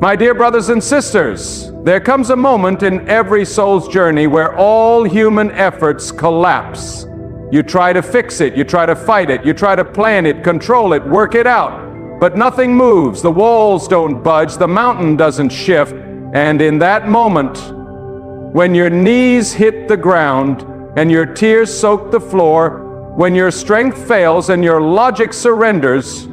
My dear brothers and sisters, there comes a moment in every soul's journey where all human efforts collapse. You try to fix it, you try to fight it, you try to plan it, control it, work it out, but nothing moves, the walls don't budge, the mountain doesn't shift, and in that moment, when your knees hit the ground and your tears soak the floor, when your strength fails and your logic surrenders,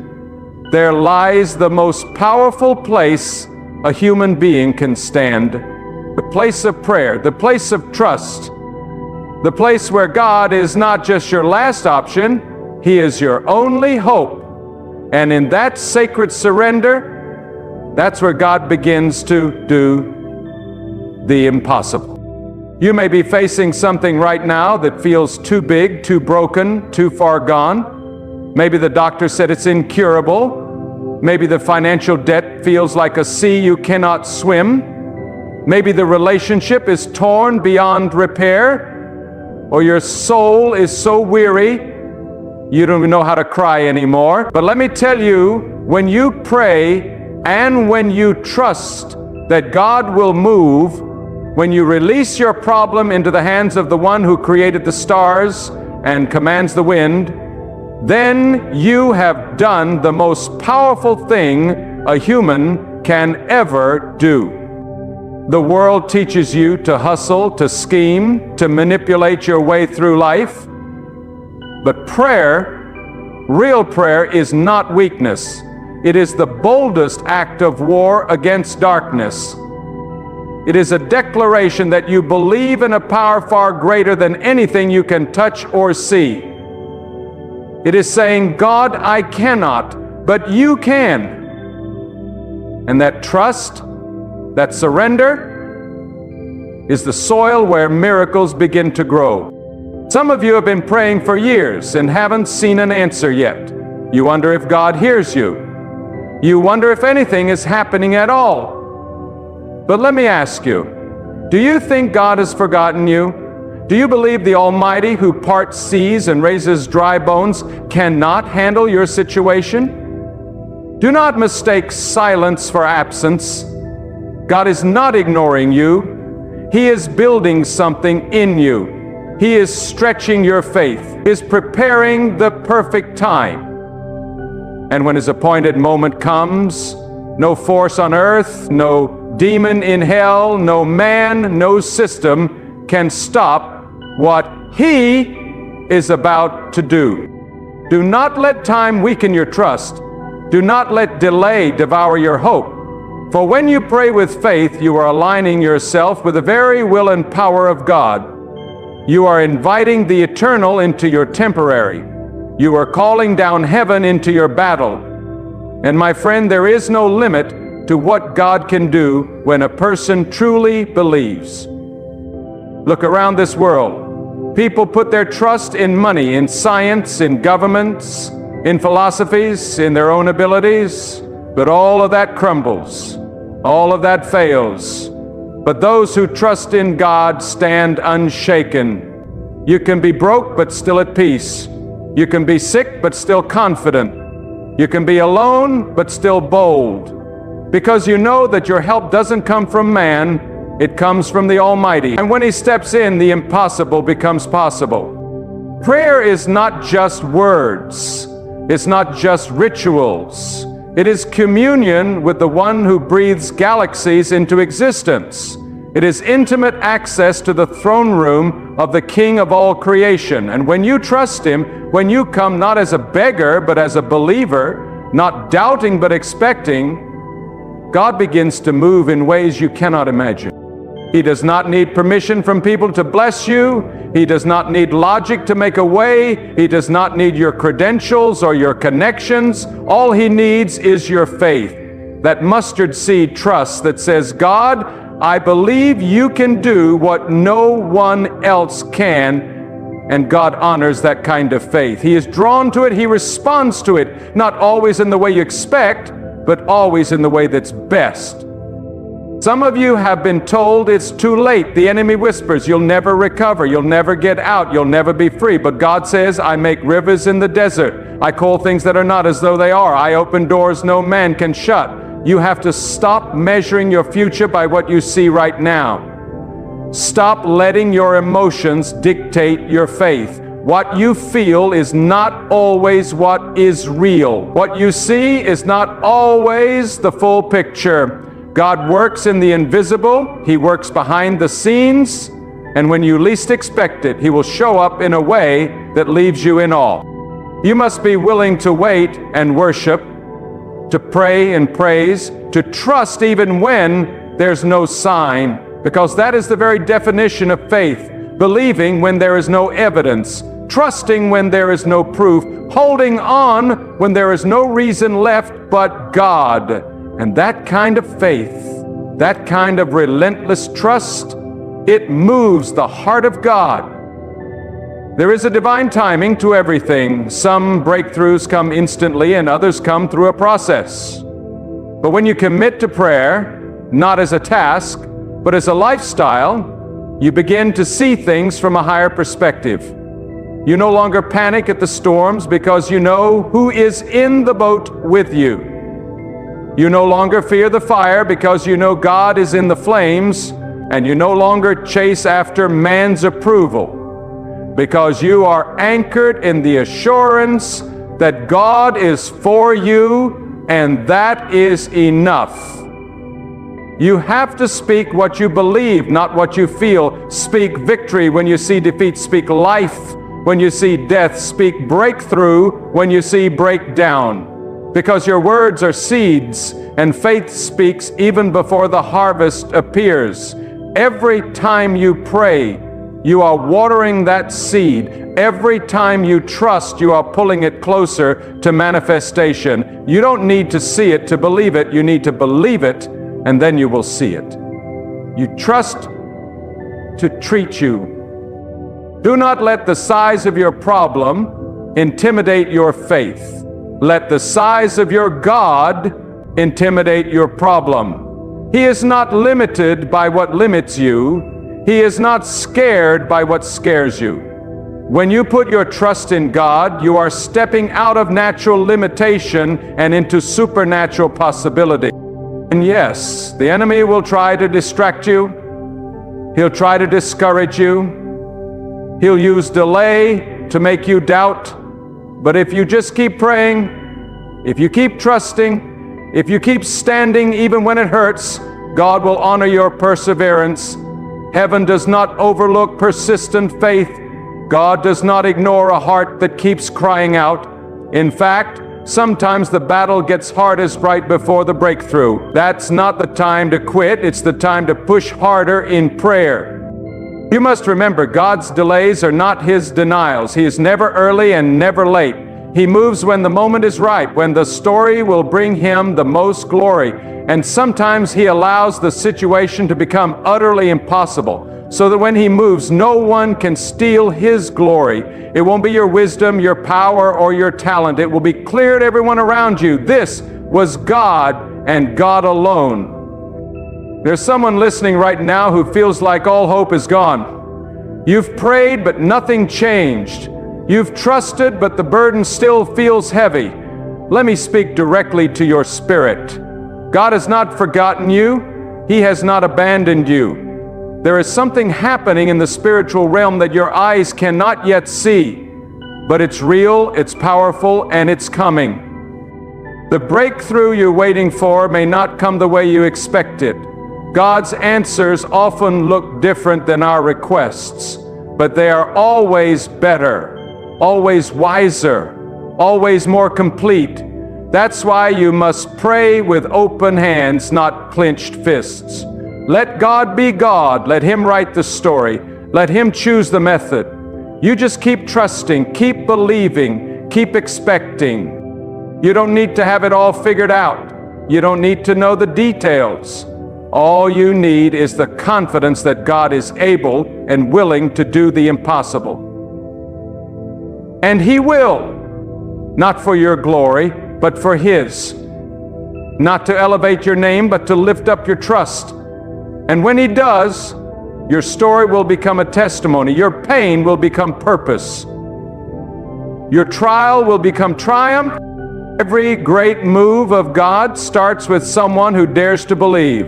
there lies the most powerful place a human being can stand, the place of prayer, the place of trust, the place where God is not just your last option, He is your only hope. And in that sacred surrender, that's where God begins to do the impossible. You may be facing something right now that feels too big, too broken, too far gone. Maybe the doctor said it's incurable. Maybe the financial debt feels like a sea you cannot swim. Maybe the relationship is torn beyond repair. Or your soul is so weary, you don't even know how to cry anymore. But let me tell you, when you pray and when you trust that God will move, when you release your problem into the hands of the one who created the stars and commands the wind, then you have done the most powerful thing a human can ever do. The world teaches you to hustle, to scheme, to manipulate your way through life. But prayer, real prayer, is not weakness. It is the boldest act of war against darkness. It is a declaration that you believe in a power far greater than anything you can touch or see. It is saying, God, I cannot, but you can. And that trust, that surrender, is the soil where miracles begin to grow. Some of you have been praying for years and haven't seen an answer yet. You wonder if God hears you. You wonder if anything is happening at all. But let me ask you, do you think God has forgotten you? Do you believe the Almighty, who parts seas and raises dry bones, cannot handle your situation? Do not mistake silence for absence. God is not ignoring you. He is building something in you. He is stretching your faith. He is preparing the perfect time. And when His appointed moment comes, no force on earth, no demon in hell, no man, no system can stop what He is about to do. Do not let time weaken your trust. Do not let delay devour your hope. For when you pray with faith, you are aligning yourself with the very will and power of God. You are inviting the eternal into your temporary. You are calling down heaven into your battle. And my friend, there is no limit to what God can do when a person truly believes. Look around this world. People put their trust in money, in science, in governments, in philosophies, in their own abilities, but all of that crumbles. All of that fails. But those who trust in God stand unshaken. You can be broke but still at peace. You can be sick but still confident. You can be alone but still bold. Because you know that your help doesn't come from man, it comes from the Almighty. And when He steps in, the impossible becomes possible. Prayer is not just words. It's not just rituals. It is communion with the one who breathes galaxies into existence. It is intimate access to the throne room of the King of all creation. And when you trust Him, when you come not as a beggar but as a believer, not doubting but expecting, God begins to move in ways you cannot imagine. He does not need permission from people to bless you. He does not need logic to make a way. He does not need your credentials or your connections. All He needs is your faith, that mustard seed trust that says, God, I believe you can do what no one else can. And God honors that kind of faith. He is drawn to it. He responds to it, not always in the way you expect, but always in the way that's best. Some of you have been told it's too late. The enemy whispers, you'll never recover, you'll never get out, you'll never be free. But God says, I make rivers in the desert. I call things that are not as though they are. I open doors no man can shut. you have to stop measuring your future by what you see right now. Stop letting your emotions dictate your faith. What you feel is not always what is real. What you see is not always the full picture. God works in the invisible. He works behind the scenes. And when you least expect it, He will show up in a way that leaves you in awe. You must be willing to wait and worship, to pray and praise, to trust even when there's no sign, because that is the very definition of faith. Believing when there is no evidence, trusting when there is no proof, holding on when there is no reason left but God. And that kind of faith, that kind of relentless trust, it moves the heart of God. There is a divine timing to everything. Some breakthroughs come instantly and others come through a process. But when you commit to prayer, not as a task, but as a lifestyle, you begin to see things from a higher perspective. You no longer panic at the storms because you know who is in the boat with you. You no longer fear the fire because you know God is in the flames, and you no longer chase after man's approval because you are anchored in the assurance that God is for you, and that is enough. You have to speak what you believe, not what you feel. Speak victory when you see defeat. Speak life when you see death. Speak breakthrough when you see breakdown. Because your words are seeds, and faith speaks even before the harvest appears. Every time you pray, you are watering that seed. Every time you trust, you are pulling it closer to manifestation. You don't need to see it to believe it. You need to believe it, and then you will see it. You trust to treat you. Do not let the size of your problem intimidate your faith. Let the size of your God intimidate your problem. He is not limited by what limits you. He is not scared by what scares you. When you put your trust in God, you are stepping out of natural limitation and into supernatural possibility. And yes, the enemy will try to distract you. He'll try to discourage you. He'll use delay to make you doubt. But if you just keep praying, if you keep trusting, if you keep standing even when it hurts, God will honor your perseverance. Heaven does not overlook persistent faith. God does not ignore a heart that keeps crying out. In fact, sometimes the battle gets hardest right before the breakthrough. That's not the time to quit. It's the time to push harder in prayer. You must remember, God's delays are not His denials. He is never early and never late. He moves when the moment is right, when the story will bring Him the most glory. And sometimes He allows the situation to become utterly impossible, so that when He moves, no one can steal His glory. It won't be your wisdom, your power, or your talent. It will be clear to everyone around you. This was God and God alone. There's someone listening right now who feels like all hope is gone. You've prayed, but nothing changed. You've trusted, but the burden still feels heavy. Let me speak directly to your spirit. God has not forgotten you. He has not abandoned you. There is something happening in the spiritual realm that your eyes cannot yet see, but it's real, it's powerful, and it's coming. The breakthrough you're waiting for may not come the way you expected. God's answers often look different than our requests, but they are always better, always wiser, always more complete. That's why you must pray with open hands, not clenched fists. Let God be God. Let Him write the story. Let Him choose the method. You just keep trusting, keep believing, keep expecting. You don't need to have it all figured out. You don't need to know the details. All you need is the confidence that God is able and willing to do the impossible. And He will, not for your glory, but for His. Not to elevate your name, but to lift up your trust. And when He does, your story will become a testimony. Your pain will become purpose. Your trial will become triumph. Every great move of God starts with someone who dares to believe,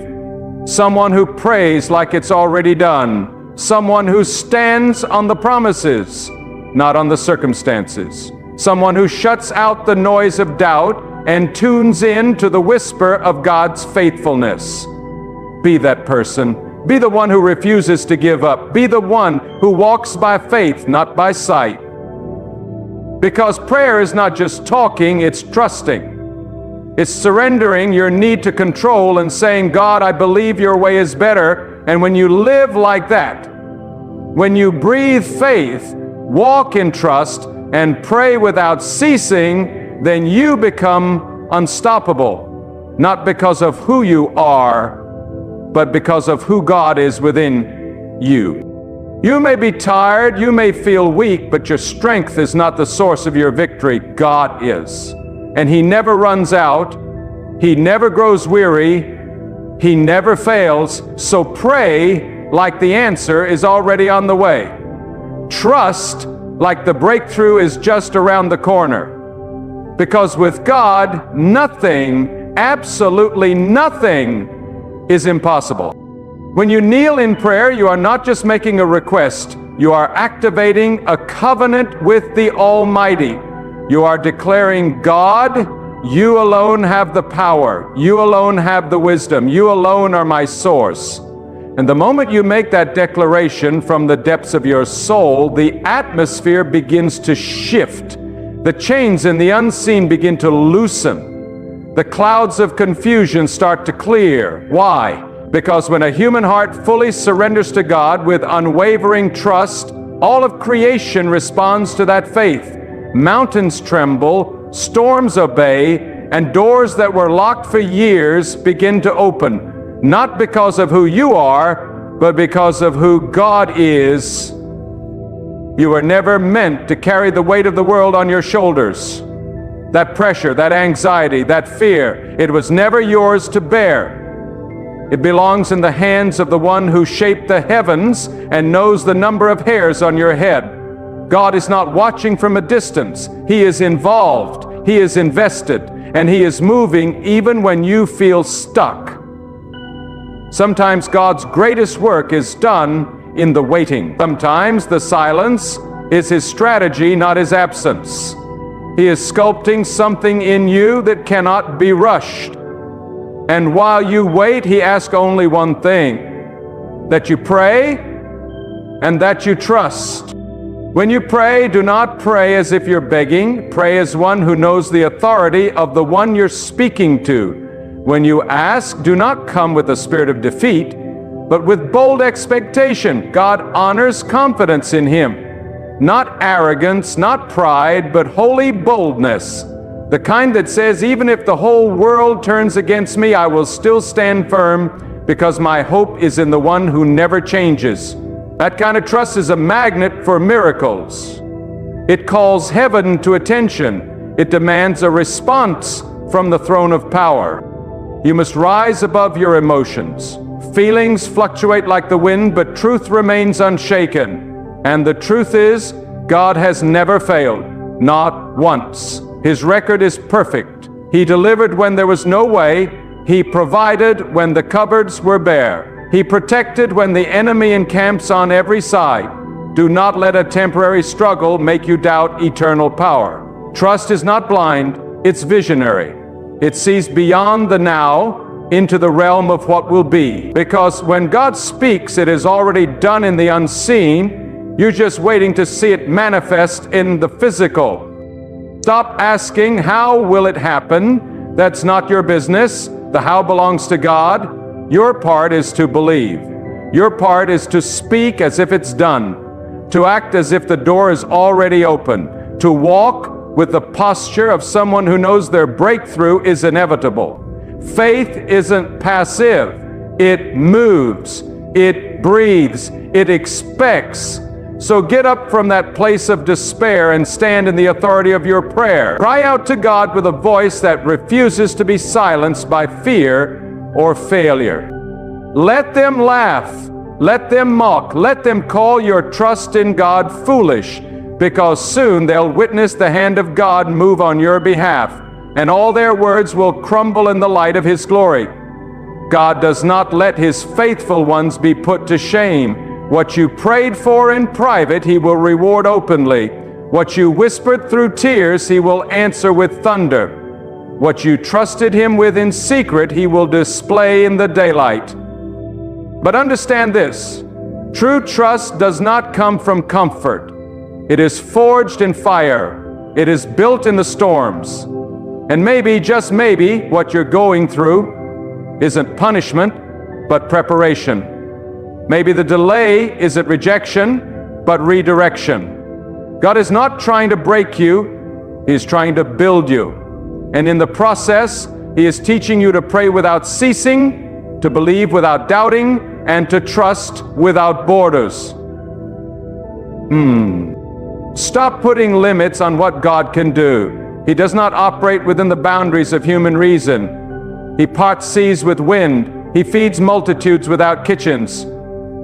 someone who prays like it's already done, someone who stands on the promises, not on the circumstances, someone who shuts out the noise of doubt and tunes in to the whisper of God's faithfulness. Be that person. Be the one who refuses to give up. Be the one who walks by faith, not by sight. Because prayer is not just talking, it's trusting. It's surrendering your need to control and saying, God, I believe your way is better. And when you live like that, when you breathe faith, walk in trust, and pray without ceasing, then you become unstoppable. Not because of who you are, but because of who God is within you. You may be tired, you may feel weak, but your strength is not the source of your victory. God is. And He never runs out. He never grows weary. He never fails. So pray like the answer is already on the way. Trust like the breakthrough is just around the corner. Because with God, nothing, absolutely nothing, is impossible. When you kneel in prayer, you are not just making a request, you are activating a covenant with the Almighty. You are declaring, God, you alone have the power, you alone have the wisdom, you alone are my source. And the moment you make that declaration from the depths of your soul, the atmosphere begins to shift. The chains in the unseen begin to loosen. The clouds of confusion start to clear. Why? Because when a human heart fully surrenders to God with unwavering trust, all of creation responds to that faith. Mountains tremble, storms obey, and doors that were locked for years begin to open, not because of who you are, but because of who God is. You were never meant to carry the weight of the world on your shoulders. That pressure, that anxiety, that fear, it was never yours to bear. It belongs in the hands of the one who shaped the heavens and knows the number of hairs on your head. God is not watching from a distance. He is involved, He is invested, and He is moving even when you feel stuck. Sometimes God's greatest work is done in the waiting. Sometimes the silence is His strategy, not His absence. He is sculpting something in you that cannot be rushed. And while you wait, He asks only one thing, that you pray and that you trust. When you pray, do not pray as if you're begging. Pray as one who knows the authority of the one you're speaking to. When you ask, do not come with a spirit of defeat, but with bold expectation. God honors confidence in Him. Not arrogance, not pride, but holy boldness. The kind that says, even if the whole world turns against me, I will still stand firm because my hope is in the one who never changes. That kind of trust is a magnet for miracles. It calls heaven to attention. It demands a response from the throne of power. You must rise above your emotions. Feelings fluctuate like the wind, but truth remains unshaken. And the truth is, God has never failed, not once. His record is perfect. He delivered when there was no way. He provided when the cupboards were bare. He protected when the enemy encamps on every side. Do not let a temporary struggle make you doubt eternal power. Trust is not blind, it's visionary. It sees beyond the now into the realm of what will be. Because when God speaks, it is already done in the unseen. You're just waiting to see it manifest in the physical. Stop asking, how will it happen? That's not your business. The how belongs to God. Your part is to believe. Your part is to speak as if it's done, to act as if the door is already open, to walk with the posture of someone who knows their breakthrough is inevitable. Faith isn't passive. It moves. It breathes. It expects. So get up from that place of despair and stand in the authority of your prayer. Cry out to God with a voice that refuses to be silenced by fear or failure. Let them laugh. Let them mock. Let them call your trust in God foolish, because soon they'll witness the hand of God move on your behalf. and all their words will crumble in the light of His glory. God does not let His faithful ones be put to shame. What you prayed for in private, He will reward openly. What you whispered through tears, He will answer with thunder. What you trusted Him with in secret, He will display in the daylight. But understand this, true trust does not come from comfort. It is forged in fire. It is built in the storms. And maybe, just maybe, what you're going through isn't punishment, but preparation. Maybe the delay isn't rejection, but redirection. God is not trying to break you, He is trying to build you. And in the process, He is teaching you to pray without ceasing, to believe without doubting, and to trust without borders. Stop putting limits on what God can do. He does not operate within the boundaries of human reason. He parts seas with wind. He feeds multitudes without kitchens.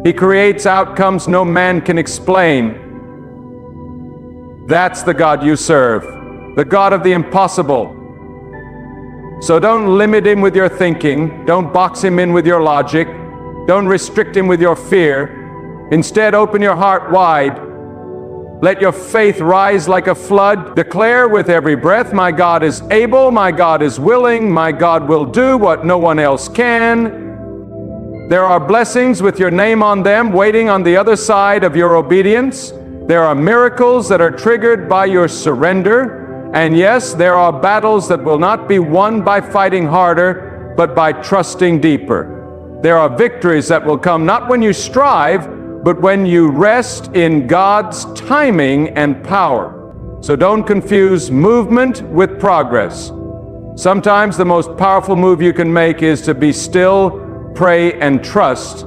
He creates outcomes no man can explain. That's the God you serve, the God of the impossible. So don't limit Him with your thinking. Don't box Him in with your logic. Don't restrict Him with your fear. Instead, open your heart wide. Let your faith rise like a flood. Declare with every breath, my God is able, my God is willing, my God will do what no one else can. There are blessings with your name on them waiting on the other side of your obedience. There are miracles that are triggered by your surrender. And yes, there are battles that will not be won by fighting harder, but by trusting deeper. There are victories that will come not when you strive, but when you rest in God's timing and power. So don't confuse movement with progress. Sometimes the most powerful move you can make is to be still, pray, and trust.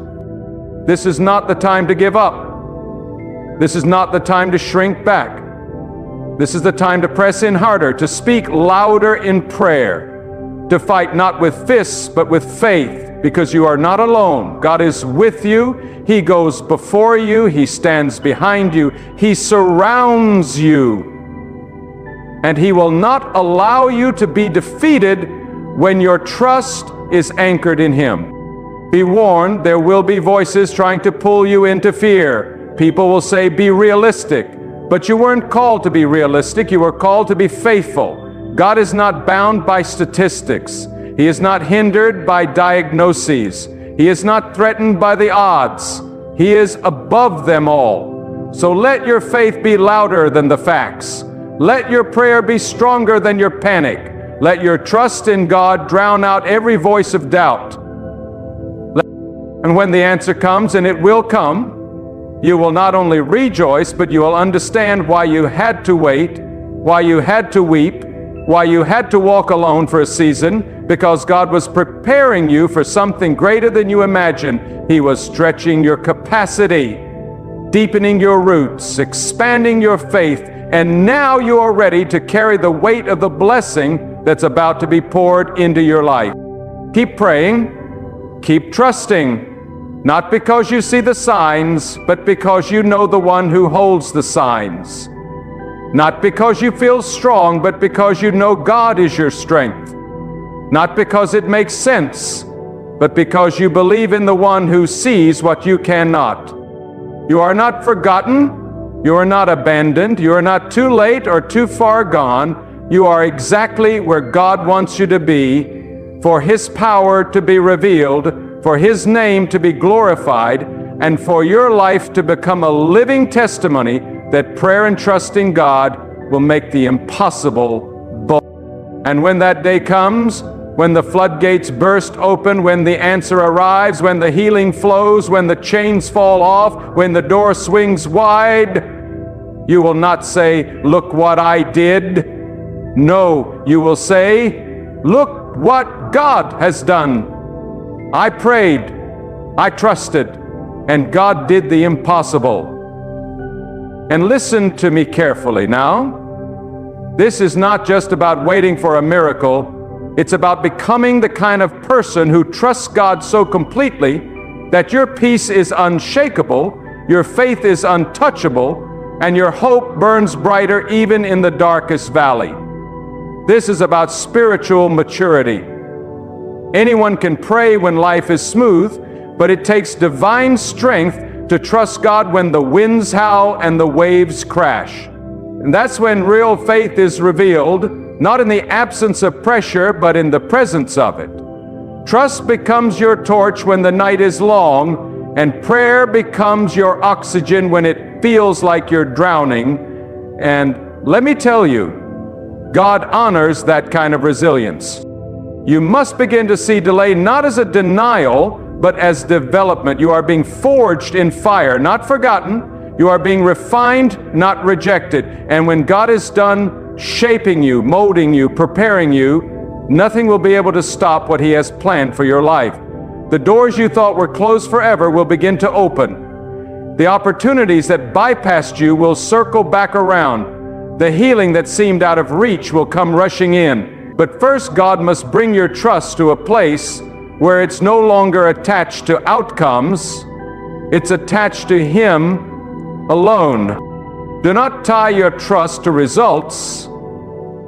This is not the time to give up. This is not the time to shrink back. This is the time to press in harder, to speak louder in prayer, to fight not with fists, but with faith, because you are not alone. God is with you. He goes before you. He stands behind you. He surrounds you. And He will not allow you to be defeated when your trust is anchored in Him. Be warned, there will be voices trying to pull you into fear. People will say, be realistic. But you weren't called to be realistic. You were called to be faithful. God is not bound by statistics. He is not hindered by diagnoses. He is not threatened by the odds. He is above them all. So let your faith be louder than the facts. Let your prayer be stronger than your panic. Let your trust in God drown out every voice of doubt. And when the answer comes, and it will come, you will not only rejoice, but you will understand why you had to wait, why you had to weep, why you had to walk alone for a season, because God was preparing you for something greater than you imagined. He was stretching your capacity, deepening your roots, expanding your faith, and now you are ready to carry the weight of the blessing that's about to be poured into your life. Keep praying, keep trusting, not because you see the signs, but because you know the one who holds the signs. Not because you feel strong, but because you know God is your strength. Not because it makes sense, but because you believe in the one who sees what you cannot. You are not forgotten. You are not abandoned. You are not too late or too far gone. You are exactly where God wants you to be, for His power to be revealed, for His name to be glorified, and for your life to become a living testimony that prayer and trust in God will make the impossible bold. And when that day comes, when the floodgates burst open, when the answer arrives, when the healing flows, when the chains fall off, when the door swings wide, you will not say, look what I did. No, you will say, look what God has done. I prayed, I trusted, and God did the impossible. And listen to me carefully now. This is not just about waiting for a miracle. It's about becoming the kind of person who trusts God so completely that your peace is unshakable, your faith is untouchable, and your hope burns brighter even in the darkest valley. This is about spiritual maturity. Anyone can pray when life is smooth, but it takes divine strength to trust God when the winds howl and the waves crash. And that's when real faith is revealed, not in the absence of pressure, but in the presence of it. Trust becomes your torch when the night is long, and prayer becomes your oxygen when it feels like you're drowning. And let me tell you, God honors that kind of resilience. You must begin to see delay not as a denial, but as development. You are being forged in fire, not forgotten. You are being refined, not rejected. And when God is done shaping you, molding you, preparing you, nothing will be able to stop what He has planned for your life. The doors you thought were closed forever will begin to open. The opportunities that bypassed you will circle back around. The healing that seemed out of reach will come rushing in. But first, God must bring your trust to a place where it's no longer attached to outcomes, it's attached to Him alone. Do not tie your trust to results.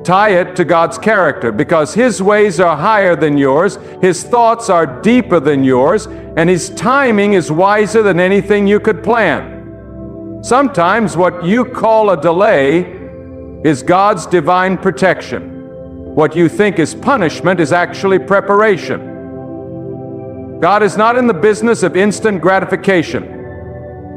Tie it to God's character, because His ways are higher than yours, His thoughts are deeper than yours, and His timing is wiser than anything you could plan. Sometimes what you call a delay is God's divine protection. What you think is punishment is actually preparation. God is not in the business of instant gratification.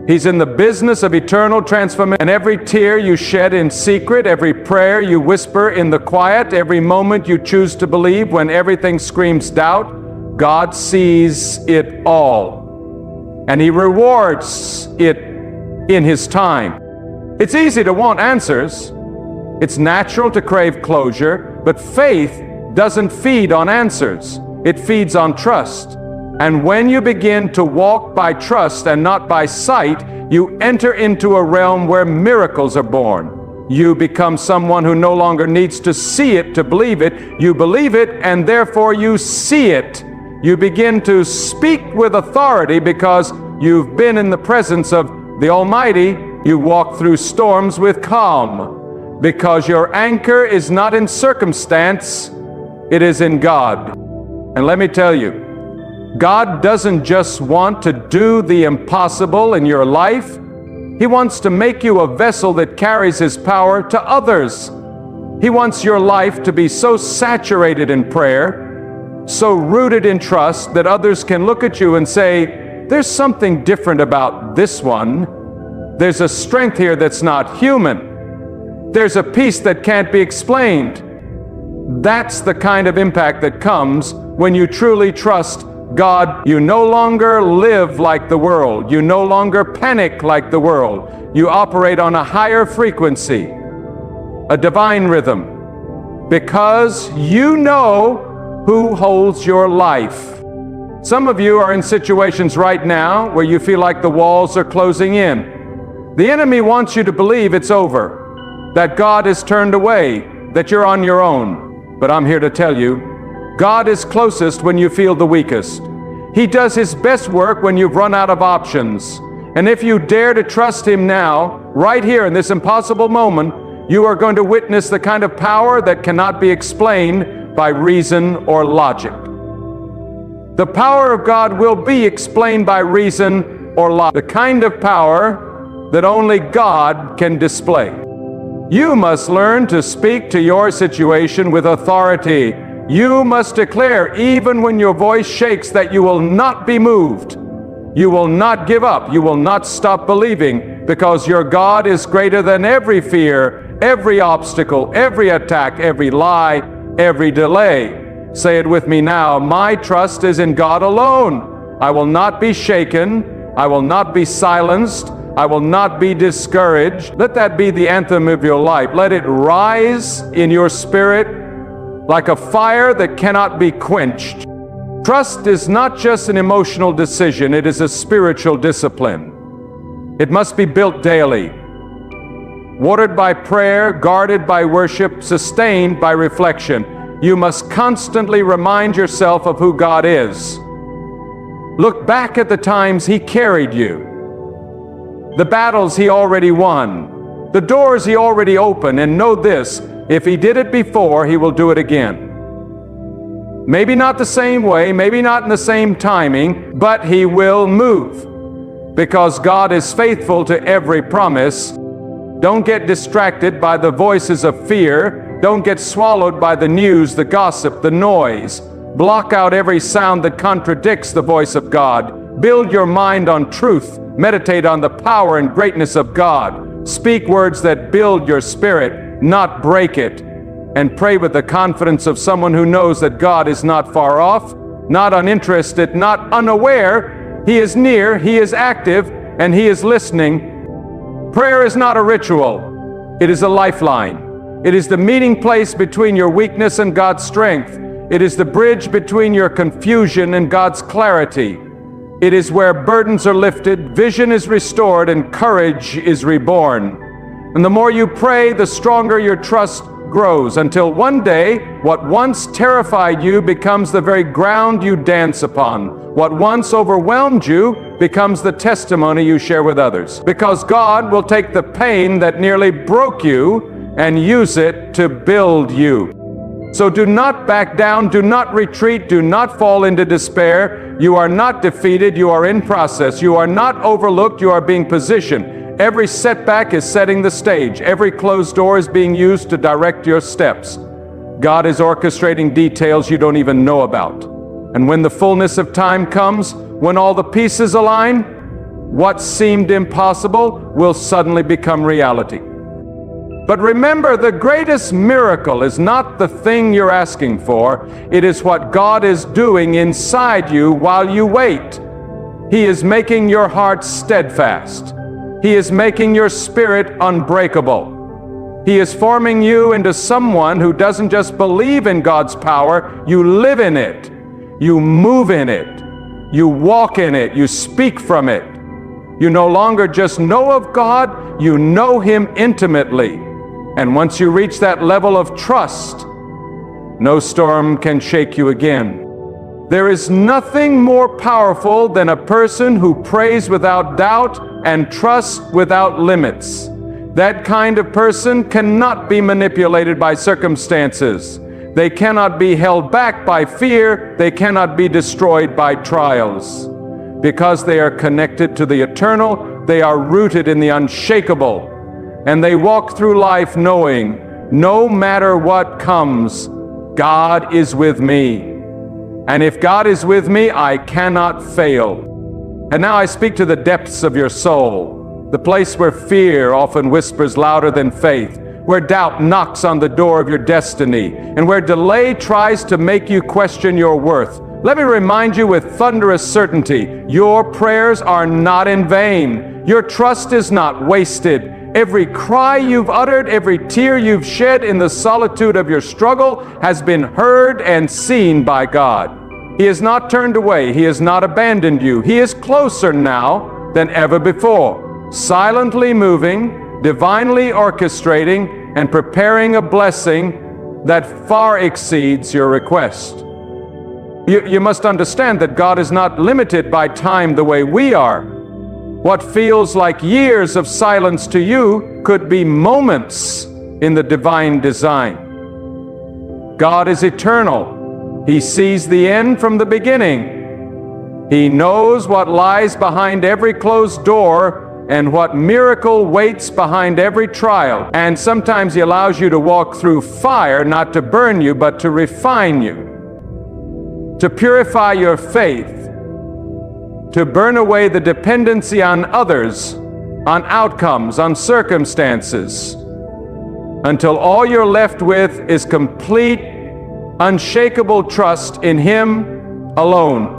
He's in the business of eternal transformation. And every tear you shed in secret, every prayer you whisper in the quiet, every moment you choose to believe when everything screams doubt, God sees it all. And He rewards it in His time. It's easy to want answers. It's natural to crave closure, but faith doesn't feed on answers. It feeds on trust. And when you begin to walk by trust and not by sight, you enter into a realm where miracles are born. You become someone who no longer needs to see it to believe it. You believe it, and therefore you see it. You begin to speak with authority because you've been in the presence of the Almighty. You walk through storms with calm, because your anchor is not in circumstance, it is in God. And let me tell you, God doesn't just want to do the impossible in your life. He wants to make you a vessel that carries His power to others. He wants your life to be so saturated in prayer, so rooted in trust, that others can look at you and say, there's something different about this one. There's a strength here that's not human. There's a peace that can't be explained. That's the kind of impact that comes when you truly trust God. You no longer live like the world. You no longer panic like the world. You operate on a higher frequency, a divine rhythm, because you know who holds your life. Some of you are in situations right now where you feel like the walls are closing in. The enemy wants you to believe it's over, that God is turned away, that you're on your own. But I'm here to tell you, God is closest when you feel the weakest. He does His best work when you've run out of options. And if you dare to trust Him now, right here in this impossible moment, you are going to witness the kind of power that cannot be explained by reason or logic. The power of God will be explained by reason or logic, the kind of power that only God can display. You must learn to speak to your situation with authority. You must declare, even when your voice shakes, that you will not be moved. You will not give up. You will not stop believing, because your God is greater than every fear, every obstacle, every attack, every lie, every delay. Say it with me now. My trust is in God alone. I will not be shaken. I will not be silenced. I will not be discouraged. Let that be the anthem of your life. Let it rise in your spirit like a fire that cannot be quenched. Trust is not just an emotional decision, it is a spiritual discipline. It must be built daily, watered by prayer, guarded by worship, sustained by reflection. You must constantly remind yourself of who God is. Look back at the times He carried you, the battles He already won, the doors He already opened, and know this: If He did it before, He will do it again. Maybe not the same way, maybe not in the same timing, but He will move. Because God is faithful to every promise. Don't get distracted by the voices of fear. Don't get swallowed by the news, the gossip, the noise. Block out every sound that contradicts the voice of God. Build your mind on truth. Meditate on the power and greatness of God. Speak words that build your spirit, not break it. And pray with the confidence of someone who knows that God is not far off, not uninterested, not unaware. He is near, He is active, and He is listening. Prayer is not a ritual. It is a lifeline. It is the meeting place between your weakness and God's strength. It is the bridge between your confusion and God's clarity. It is where burdens are lifted, vision is restored, and courage is reborn. And the more you pray, the stronger your trust grows, until one day, what once terrified you becomes the very ground you dance upon. What once overwhelmed you becomes the testimony you share with others. Because God will take the pain that nearly broke you and use it to build you. So do not back down, do not retreat, do not fall into despair. You are not defeated, you are in process. You are not overlooked, you are being positioned. Every setback is setting the stage. Every closed door is being used to direct your steps. God is orchestrating details you don't even know about. And when the fullness of time comes, when all the pieces align, what seemed impossible will suddenly become reality. But remember, the greatest miracle is not the thing you're asking for. It is what God is doing inside you while you wait. He is making your heart steadfast. He is making your spirit unbreakable. He is forming you into someone who doesn't just believe in God's power, you live in it. You move in it. You walk in it. You speak from it. You no longer just know of God, you know Him intimately. And once you reach that level of trust, no storm can shake you again. There is nothing more powerful than a person who prays without doubt and trusts without limits. That kind of person cannot be manipulated by circumstances. They cannot be held back by fear. They cannot be destroyed by trials. Because they are connected to the eternal, they are rooted in the unshakable. And they walk through life knowing, no matter what comes, God is with me. And if God is with me, I cannot fail. And now I speak to the depths of your soul, the place where fear often whispers louder than faith, where doubt knocks on the door of your destiny, and where delay tries to make you question your worth. Let me remind you with thunderous certainty, your prayers are not in vain. Your trust is not wasted. Every cry you've uttered, every tear you've shed in the solitude of your struggle has been heard and seen by God. He has not turned away. He has not abandoned you. He is closer now than ever before, silently moving, divinely orchestrating, and preparing a blessing that far exceeds your request. You must understand that God is not limited by time the way we are. What feels like years of silence to you could be moments in the divine design. God is eternal. He sees the end from the beginning. He knows what lies behind every closed door and what miracle waits behind every trial. And sometimes He allows you to walk through fire, not to burn you, but to refine you, to purify your faith, to burn away the dependency on others, on outcomes, on circumstances, until all you're left with is complete, unshakable trust in Him alone.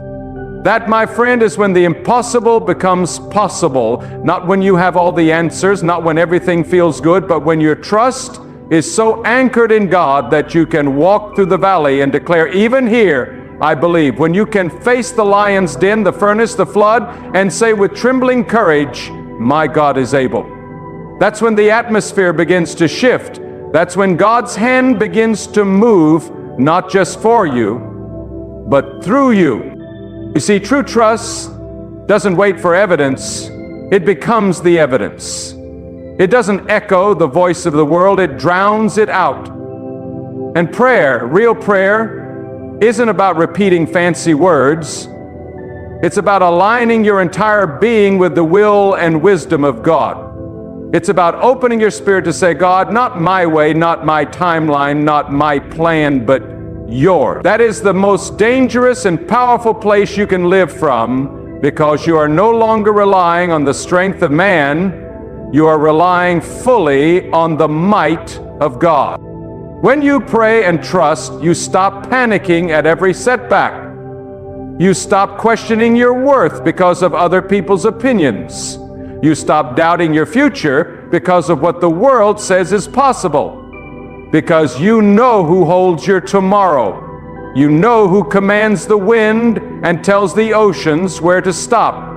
That, my friend, is when the impossible becomes possible, not when you have all the answers, not when everything feels good, but when your trust is so anchored in God that you can walk through the valley and declare, even here, I believe. When you can face the lion's den, the furnace, the flood, and say with trembling courage, my God is able. That's when the atmosphere begins to shift. That's when God's hand begins to move, not just for you, but through you. You see, true trust doesn't wait for evidence. It becomes the evidence. It doesn't echo the voice of the world. It drowns it out. And prayer, real prayer, isn't about repeating fancy words. It's about aligning your entire being with the will and wisdom of God. It's about opening your spirit to say, God, not my way, not my timeline, not my plan, but yours. That is the most dangerous and powerful place you can live from, because you are no longer relying on the strength of man. You are relying fully on the might of God. When you pray and trust, you stop panicking at every setback. You stop questioning your worth because of other people's opinions. You stop doubting your future because of what the world says is possible. Because you know who holds your tomorrow. You know who commands the wind and tells the oceans where to stop.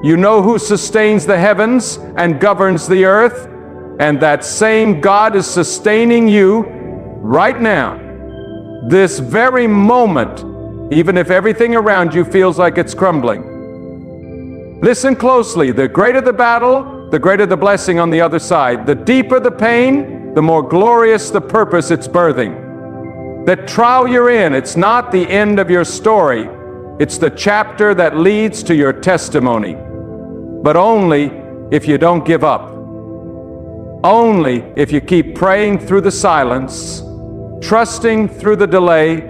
You know who sustains the heavens and governs the earth. And that same God is sustaining you right now, this very moment, even if everything around you feels like it's crumbling. Listen closely. The greater the battle, the greater the blessing on the other side. The deeper the pain, the more glorious the purpose it's birthing. That trial you're in, it's not the end of your story. It's the chapter that leads to your testimony. But only if you don't give up. Only if you keep praying through the silence, trusting through the delay,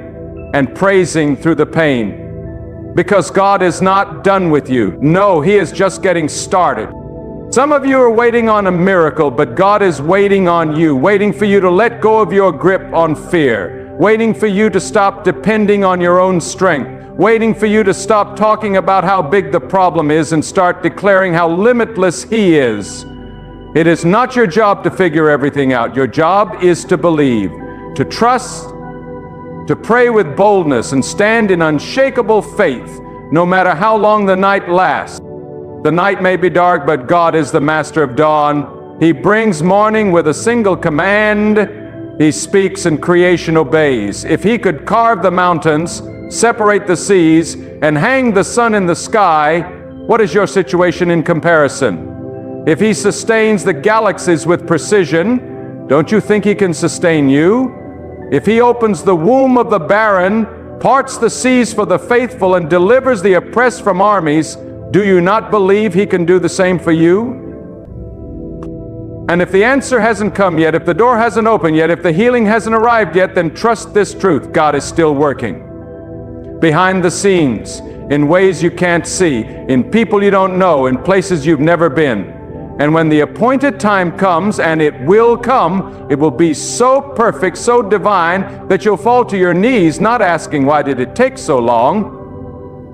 and praising through the pain. Because God is not done with you. No, He is just getting started. Some of you are waiting on a miracle, but God is waiting on you, waiting for you to let go of your grip on fear, waiting for you to stop depending on your own strength, waiting for you to stop talking about how big the problem is and start declaring how limitless He is. It is not your job to figure everything out. Your job is to believe, to trust, to pray with boldness and stand in unshakable faith, no matter how long the night lasts. The night may be dark, but God is the master of dawn. He brings morning with a single command. He speaks and creation obeys. If He could carve the mountains, separate the seas, and hang the sun in the sky, what is your situation in comparison? If He sustains the galaxies with precision, don't you think He can sustain you? If He opens the womb of the barren, parts the seas for the faithful, and delivers the oppressed from armies, do you not believe He can do the same for you? And if the answer hasn't come yet, if the door hasn't opened yet, if the healing hasn't arrived yet, then trust this truth: God is still working. Behind the scenes, in ways you can't see, in people you don't know, in places you've never been. And when the appointed time comes, and it will come, it will be so perfect, so divine, that you'll fall to your knees, not asking why did it take so long,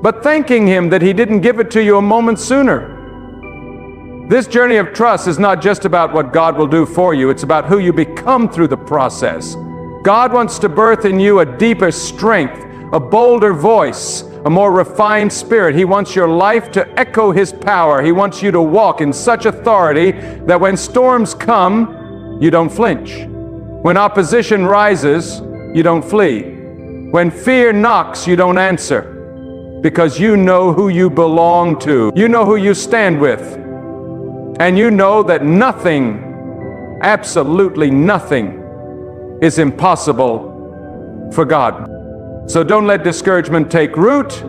but thanking Him that He didn't give it to you a moment sooner. This journey of trust is not just about what God will do for you, it's about who you become through the process. God wants to birth in you a deeper strength, a bolder voice, a more refined spirit. He wants your life to echo His power. He wants you to walk in such authority that when storms come, you don't flinch. When opposition rises, you don't flee. When fear knocks, you don't answer. Because you know who you belong to. You know who you stand with. And you know that nothing, absolutely nothing, is impossible for God. So don't let discouragement take root.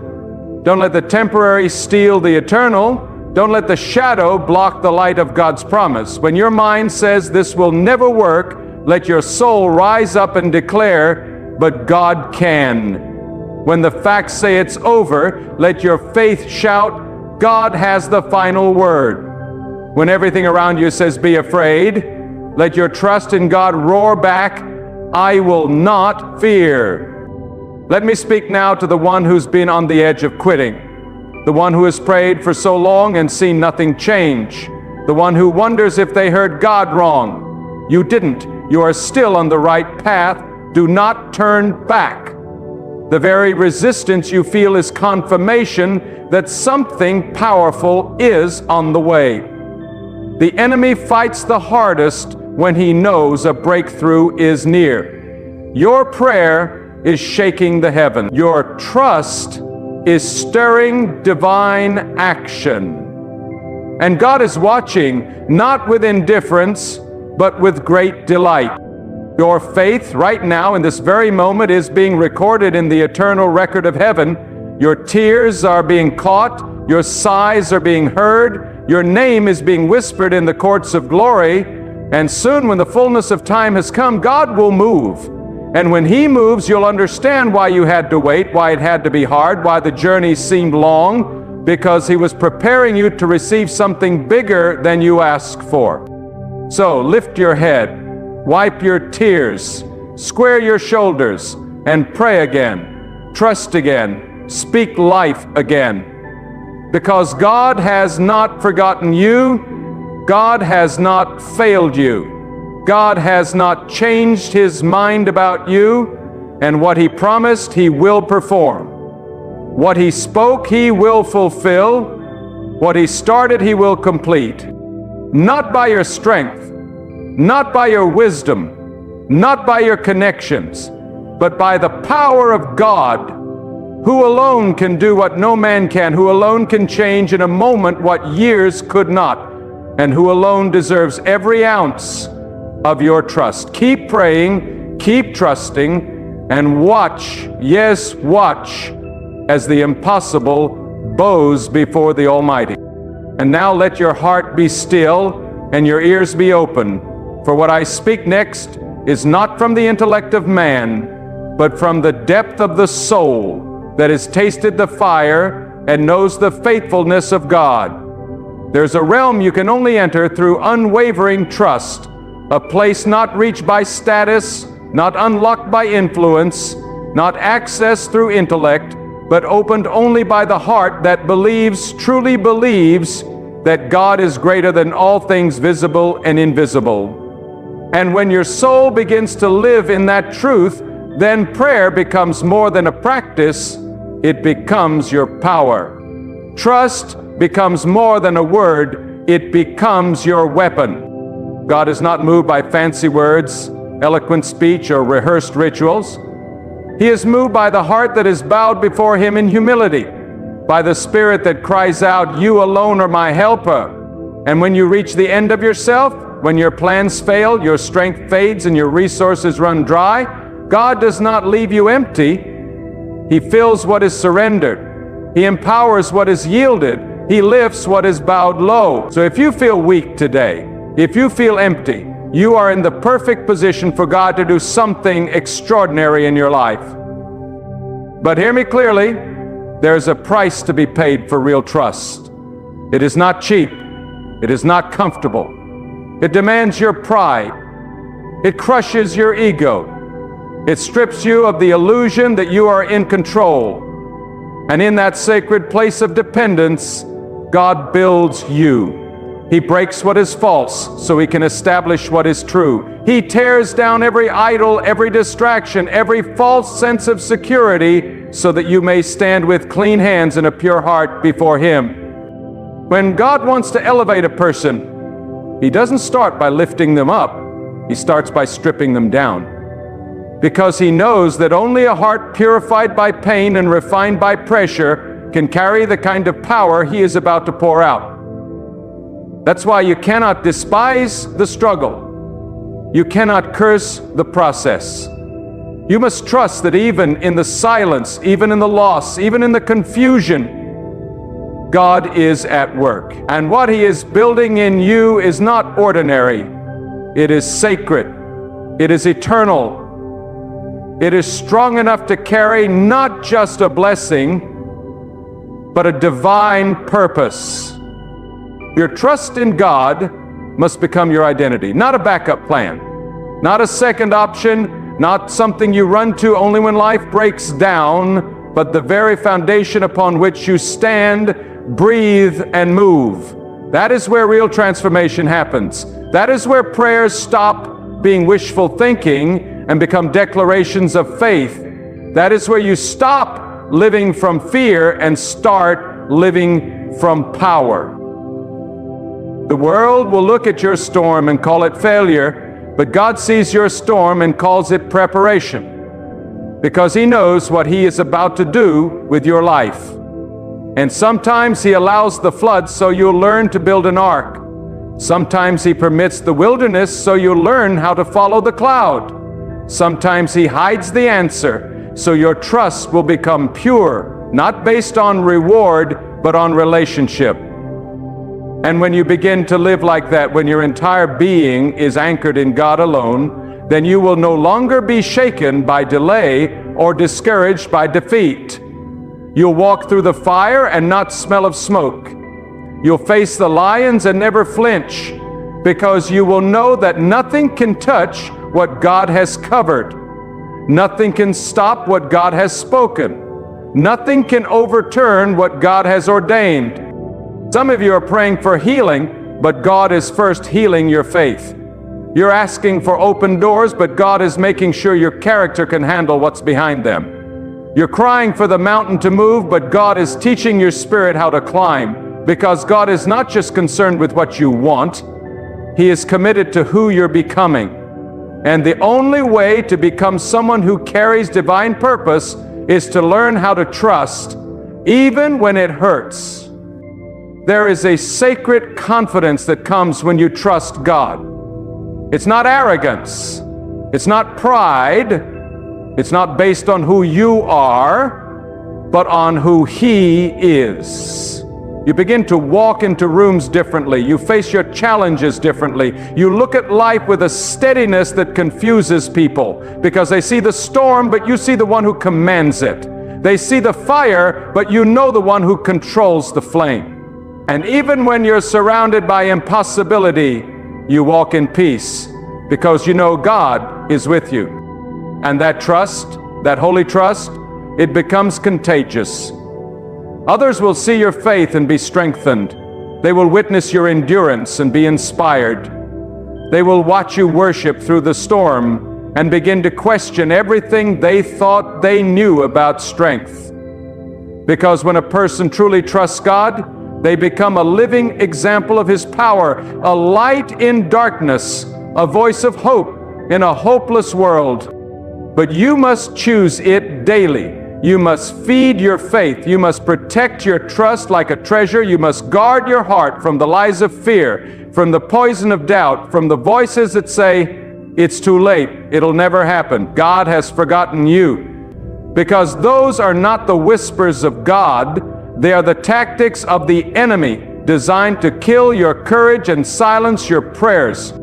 Don't let the temporary steal the eternal. Don't let the shadow block the light of God's promise. When your mind says this will never work, let your soul rise up and declare, but God can. When the facts say it's over, let your faith shout, God has the final word. When everything around you says be afraid, let your trust in God roar back, I will not fear. Let me speak now to the one who's been on the edge of quitting, the one who has prayed for so long and seen nothing change, the one who wonders if they heard God wrong. You didn't. You are still on the right path. Do not turn back. The very resistance you feel is confirmation that something powerful is on the way. The enemy fights the hardest when he knows a breakthrough is near. Your prayer is shaking the heaven. Your trust is stirring divine action. And God is watching, not with indifference, but with great delight. Your faith right now in this very moment is being recorded in the eternal record of heaven. Your tears are being caught. Your sighs are being heard. Your name is being whispered in the courts of glory. And soon, when the fullness of time has come, God will move. And when He moves, you'll understand why you had to wait, why it had to be hard, why the journey seemed long, because He was preparing you to receive something bigger than you asked for. So lift your head, wipe your tears, square your shoulders, and pray again. Trust again. Speak life again. Because God has not forgotten you. God has not failed you. God has not changed His mind about you. And what He promised, He will perform. What He spoke, He will fulfill. What He started, He will complete. Not by your strength, not by your wisdom, not by your connections, but by the power of God, who alone can do what no man can, who alone can change in a moment what years could not, and who alone deserves every ounce of your trust. Keep praying, keep trusting, and watch, yes, watch, as the impossible bows before the Almighty. And now let your heart be still and your ears be open, for what I speak next is not from the intellect of man, but from the depth of the soul that has tasted the fire and knows the faithfulness of God. There's a realm you can only enter through unwavering trust, a place not reached by status, not unlocked by influence, not accessed through intellect, but opened only by the heart that believes, truly believes, that God is greater than all things visible and invisible. And when your soul begins to live in that truth, then prayer becomes more than a practice, it becomes your power. Trust becomes more than a word, it becomes your weapon. God is not moved by fancy words, eloquent speech, or rehearsed rituals. He is moved by the heart that is bowed before Him in humility, by the spirit that cries out, "You alone are my helper." And when you reach the end of yourself, when your plans fail, your strength fades, and your resources run dry, God does not leave you empty. He fills what is surrendered. He empowers what is yielded. He lifts what is bowed low. So if you feel weak today, if you feel empty, you are in the perfect position for God to do something extraordinary in your life. But hear me clearly, there's a price to be paid for real trust. It is not cheap. It is not comfortable. It demands your pride. It crushes your ego. It strips you of the illusion that you are in control. And in that sacred place of dependence, God builds you. He breaks what is false so He can establish what is true. He tears down every idol, every distraction, every false sense of security so that you may stand with clean hands and a pure heart before Him. When God wants to elevate a person, He doesn't start by lifting them up. He starts by stripping them down. Because He knows that only a heart purified by pain and refined by pressure can carry the kind of power He is about to pour out. That's why you cannot despise the struggle. You cannot curse the process. You must trust that even in the silence, even in the loss, even in the confusion, God is at work. And what He is building in you is not ordinary. It is sacred. It is eternal. It is strong enough to carry not just a blessing, but a divine purpose. Your trust in God must become your identity, not a backup plan, not a second option, not something you run to only when life breaks down, but the very foundation upon which you stand, breathe, and move. That is where real transformation happens. That is where prayers stop being wishful thinking and become declarations of faith. That is where you stop living from fear and start living from power. The world will look at your storm and call it failure, but God sees your storm and calls it preparation, because He knows what He is about to do with your life. And sometimes He allows the flood so you'll learn to build an ark. Sometimes He permits the wilderness so you'll learn how to follow the cloud. Sometimes He hides the answer so your trust will become pure, not based on reward, but on relationship. And when you begin to live like that, when your entire being is anchored in God alone, then you will no longer be shaken by delay or discouraged by defeat. You'll walk through the fire and not smell of smoke. You'll face the lions and never flinch, because you will know that nothing can touch what God has covered. Nothing can stop what God has spoken. Nothing can overturn what God has ordained. Some of you are praying for healing, but God is first healing your faith. You're asking for open doors, but God is making sure your character can handle what's behind them. You're crying for the mountain to move, but God is teaching your spirit how to climb, because God is not just concerned with what you want. He is committed to who you're becoming. And the only way to become someone who carries divine purpose is to learn how to trust, even when it hurts. There is a sacred confidence that comes when you trust God. It's not arrogance. It's not pride. It's not based on who you are, but on who He is. You begin to walk into rooms differently. You face your challenges differently. You look at life with a steadiness that confuses people, because they see the storm, but you see the one who commands it. They see the fire, but you know the one who controls the flame. And even when you're surrounded by impossibility, you walk in peace, because you know God is with you. And that trust, that holy trust, it becomes contagious. Others will see your faith and be strengthened. They will witness your endurance and be inspired. They will watch you worship through the storm and begin to question everything they thought they knew about strength. Because when a person truly trusts God, they become a living example of His power, a light in darkness, a voice of hope in a hopeless world. But you must choose it daily. You must feed your faith. You must protect your trust like a treasure. You must guard your heart from the lies of fear, from the poison of doubt, from the voices that say, it's too late, it'll never happen, God has forgotten you. Because those are not the whispers of God, they are the tactics of the enemy designed to kill your courage and silence your prayers.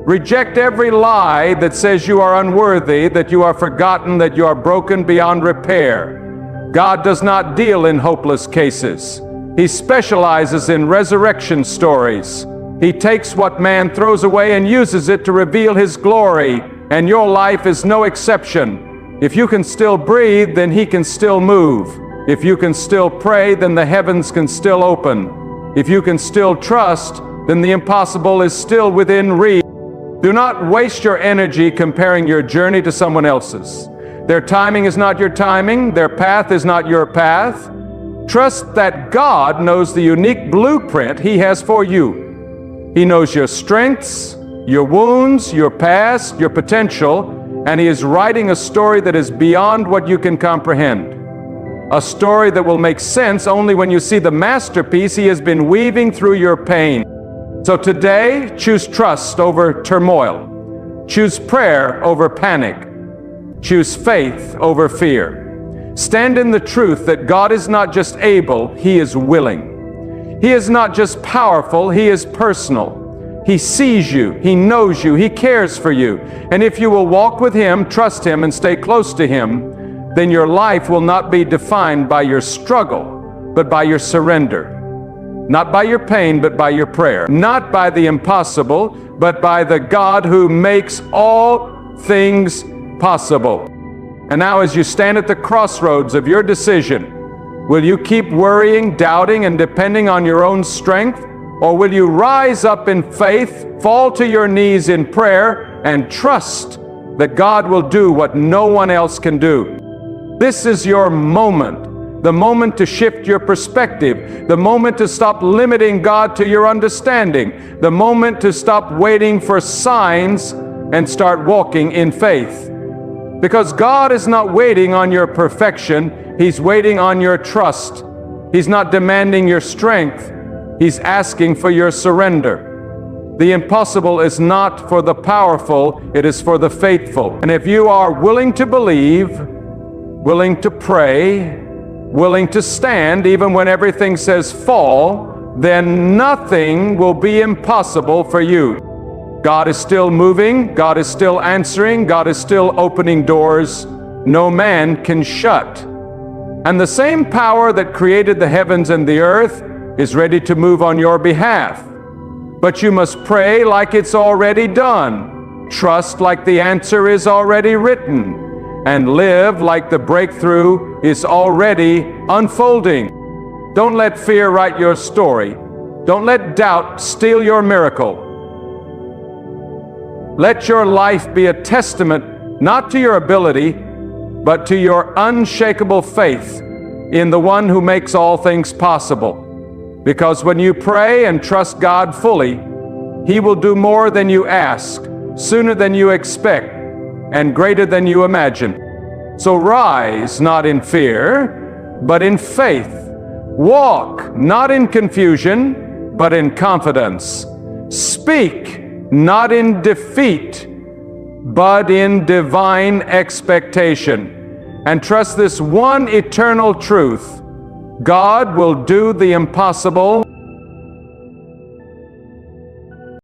Reject every lie that says you are unworthy, that you are forgotten, that you are broken beyond repair. God does not deal in hopeless cases. He specializes in resurrection stories. He takes what man throws away and uses it to reveal His glory, and your life is no exception. If you can still breathe, then He can still move. If you can still pray, then the heavens can still open. If you can still trust, then the impossible is still within reach. Do not waste your energy comparing your journey to someone else's. Their timing is not your timing. Their path is not your path. Trust that God knows the unique blueprint He has for you. He knows your strengths, your wounds, your past, your potential, and He is writing a story that is beyond what you can comprehend. A story that will make sense only when you see the masterpiece He has been weaving through your pain. So today, choose trust over turmoil. Choose prayer over panic. Choose faith over fear. Stand in the truth that God is not just able, He is willing. He is not just powerful, He is personal. He sees you, He knows you, He cares for you. And if you will walk with Him, trust Him, and stay close to Him, then your life will not be defined by your struggle, but by your surrender. Not by your pain, but by your prayer. Not by the impossible, but by the God who makes all things possible. And now as you stand at the crossroads of your decision, will you keep worrying, doubting, and depending on your own strength? Or will you rise up in faith, fall to your knees in prayer, and trust that God will do what no one else can do? This is your moment. The moment to shift your perspective, the moment to stop limiting God to your understanding, the moment to stop waiting for signs and start walking in faith. Because God is not waiting on your perfection, He's waiting on your trust. He's not demanding your strength, He's asking for your surrender. The impossible is not for the powerful, it is for the faithful. And if you are willing to believe, willing to pray, willing to stand even when everything says fall, then nothing will be impossible for you. God is still moving, God is still answering, God is still opening doors no man can shut. And the same power that created the heavens and the earth is ready to move on your behalf. But you must pray like it's already done, trust like the answer is already written, and live like the breakthrough is already unfolding. Don't let fear write your story. Don't let doubt steal your miracle. Let your life be a testament not to your ability, but to your unshakable faith in the one who makes all things possible. Because when you pray and trust God fully, He will do more than you ask, sooner than you expect, and greater than you imagine. So rise not in fear, but in faith. Walk not in confusion, but in confidence. Speak not in defeat, but in divine expectation. And trust this one eternal truth: God will do the impossible